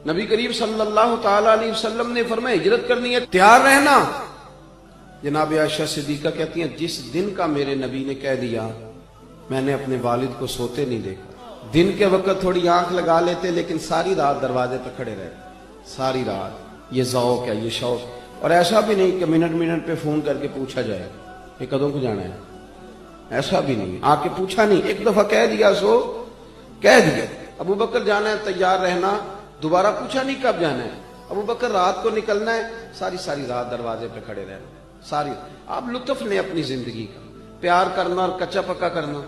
نبی کریم صلی اللہ تعالی علیہ وسلم نے فرمایا ہجرت کرنی ہے تیار رہنا. جناب عائشہ صدیقہ کہتی ہیں جس دن کا میرے نبی نے کہہ دیا میں نے اپنے والد کو سوتے نہیں دیکھا. دن کے وقت تھوڑی آنکھ لگا لیتے لیکن ساری رات دروازے پہ کھڑے رہے, ساری رات. یہ ذوق ہے, یہ شوق. اور ایسا بھی نہیں کہ منٹ منٹ پہ فون کر کے پوچھا جائے کہ کدوں کو جانا ہے, ایسا بھی نہیں. آ کے پوچھا نہیں, ایک دفعہ کہہ دیا سو کہہ دیا. ابو بکر جانا ہے تیار رہنا, دوبارہ پوچھا نہیں کب جانا ہے. ابو بکر رات کو نکلنا ہے, ساری رات دروازے پہ کھڑے رہنا. ساری آپ لطف لیں اپنی زندگی کا. پیار کرنا اور کچا پکا کرنا,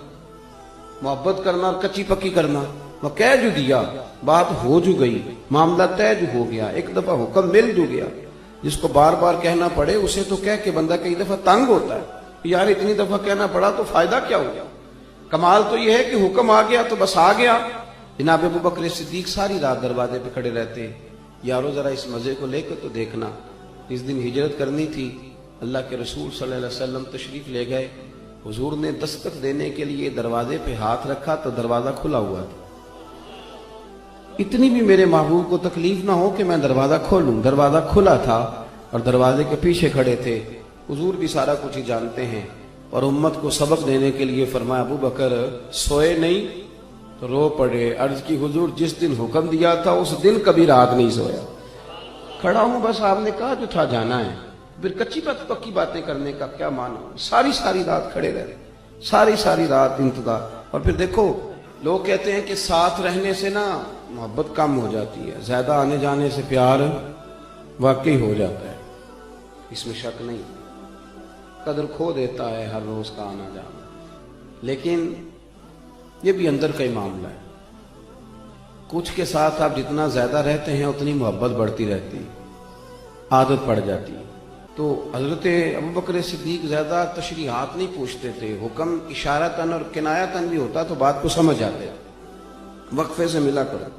محبت کرنا اور کچی پکی کرنا. وہ کہہ جو دیا, بات ہو جو گئی, معاملہ طے جو ہو گیا, ایک دفعہ حکم مل جو گیا. جس کو بار بار کہنا پڑے اسے تو کہہ کے بندہ کئی دفعہ تنگ ہوتا ہے, یار اتنی دفعہ کہنا پڑا تو فائدہ کیا ہو گیا. کمال تو یہ ہے کہ حکم آ گیا تو بس آ گیا. جناب ابو بکر صدیق ساری رات دروازے پہ کھڑے رہتے. یارو ذرا اس مزے کو لے کے تو دیکھنا. اس دن ہجرت کرنی تھی, اللہ کے رسول صلی اللہ علیہ وسلم تشریف لے گئے. حضور نے دستک دینے کے لیے دروازے پہ ہاتھ رکھا تو دروازہ کھلا ہوا تھا. اتنی بھی میرے محبوب کو تکلیف نہ ہو کہ میں دروازہ کھولوں. دروازہ کھلا تھا اور دروازے کے پیچھے کھڑے تھے. حضور بھی سارا کچھ ہی جانتے ہیں اور امت کو سبق دینے کے لیے فرمایا ابو بکر سوئے نہیں تو رو پڑے. عرض کی حضور جس دن حکم دیا تھا اس دن کبھی رات نہیں سویا. کھڑا ہوں بس آپ نے کہا جو تھا جانا ہے, پھر کچی پکی باتیں کرنے کا کیا معنی. ساری رات کھڑے رہے, ساری رات انتظار. اور پھر دیکھو لوگ کہتے ہیں کہ ساتھ رہنے سے نا محبت کم ہو جاتی ہے, زیادہ آنے جانے سے پیار واقعی ہو جاتا ہے, اس میں شک نہیں. قدر کھو دیتا ہے ہر روز کا آنا جانا, لیکن یہ بھی اندر کا ہی معاملہ ہے. کچھ کے ساتھ آپ جتنا زیادہ رہتے ہیں اتنی محبت بڑھتی رہتی, عادت پڑ جاتی. تو حضرت ابو بکر صدیق زیادہ تشریحات نہیں پوچھتے تھے. حکم اشارتاً اور کنایتاً بھی ہوتا تو بات کو سمجھ جاتے, وقفے سے ملا کرو.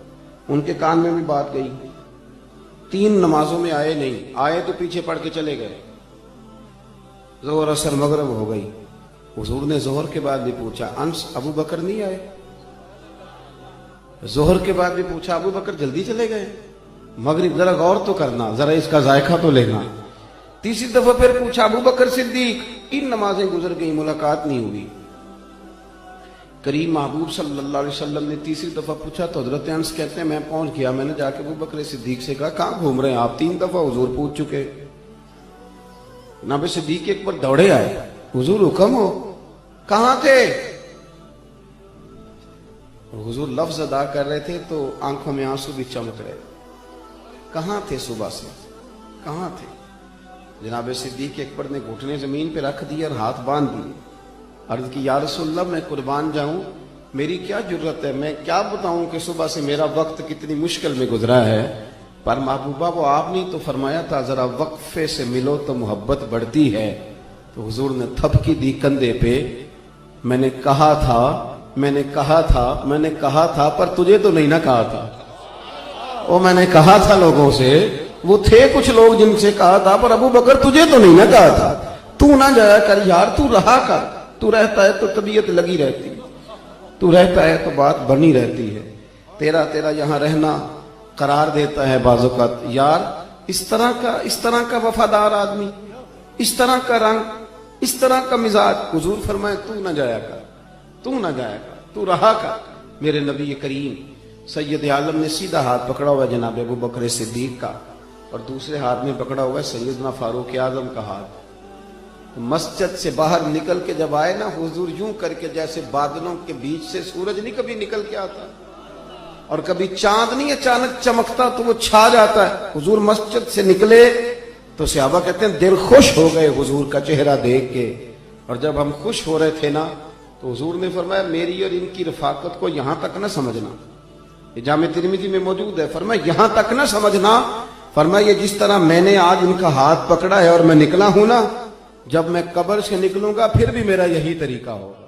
ان کے کان میں بھی بات گئی. 3 نمازوں میں آئے نہیں, آئے تو پیچھے پڑھ کے چلے گئے. ظہر عصر مغرب ہو گئی. حضور نے ظہر کے بعد بھی پوچھا انس ابو بکر نہیں آئے. ظہر کے بعد بھی پوچھا ابو بکر جلدی چلے گئے. مغرب ذرا غور تو کرنا, ذرا اس کا ذائقہ تو لینا. تیسری دفعہ پھر پوچھا ابو بکر صدیق. 3 نمازیں گزر گئی, ملاقات نہیں ہوئی. کریم محبوب صلی اللہ علیہ وسلم نے تیسری دفعہ پوچھا تو حضرت انس کہتے ہیں میں پہنچ گیا. میں نے جا کے ابو بکر صدیق سے کہا کہاں گھوم رہے ہیں آپ, 3 دفعہ حضور پوچھ چکے. جناب صدیق ایک بار دوڑے آئے, حضور حکم ہو, کہاں تھے. حضور لفظ ادا کر رہے تھے تو آنکھوں میں آنسو بھی چمک رہے. کہاں تھے صبح سے, کہاں تھے. جناب صدیق اکبر نے گھٹنے زمین پہ رکھ دیے اور ہاتھ باندھ دیے. عرض کی یا رسول اللہ میں قربان جاؤں, میری کیا جرت ہے, میں کیا بتاؤں کہ صبح سے میرا وقت کتنی مشکل میں گزرا ہے. پر محبوبہ وہ آپ نے تو فرمایا تھا ذرا وقفے سے ملو تو محبت بڑھتی ہے. تو حضور نے تھپکی دی کندھے پہ. میں نے کہا تھا پر تجھے تو نہیں نہ کہا تھا. وہ میں نے کہا تھا لوگوں سے, وہ تھے کچھ لوگ جن سے کہا تھا, پر ابو بکر تجھے تو نہیں نہ کہا تھا. تو نہ جایا کر یار, تو رہا کر. تو رہتا ہے تو طبیعت لگی رہتی, تو رہتا ہے تو بات بنی رہتی ہے. تیرا یہاں رہنا قرار دیتا ہے بعض اوقات. یار اس طرح کا وفادار آدمی, اس طرح کا رنگ, اس طرح کا مزاج. حضور فرمائے تو نہ جایا کر, تو رہا کر. میرے نبی کریم سید عالم نے سیدھا ہاتھ پکڑا ہوا ہے جناب ابو بکر صدیق کا, اور دوسرے ہاتھ میں پکڑا ہوا ہے سیدنا فاروق اعظم کا ہاتھ. مسجد سے باہر نکل کے جب آئے نا حضور یوں کر کے جیسے بادلوں کے بیچ سے سورج نہیں کبھی نکل کے آتا, اور کبھی چاند نہیں اچانک چمکتا تو وہ چھا جاتا ہے. حضور مسجد سے نکلے تو صحابہ کہتے ہیں دل خوش ہو گئے حضور کا چہرہ دیکھ کے. اور جب ہم خوش ہو رہے تھے نا تو حضور نے فرمایا میری اور ان کی رفاقت کو یہاں تک نہ سمجھنا. یہ جامع ترمذی میں موجود ہے. فرمایا یہاں تک نہ سمجھنا, فرمایا یہ جس طرح میں نے آج ان کا ہاتھ پکڑا ہے اور میں نکلا ہوں نا, جب میں قبر سے نکلوں گا پھر بھی میرا یہی طریقہ ہوگا.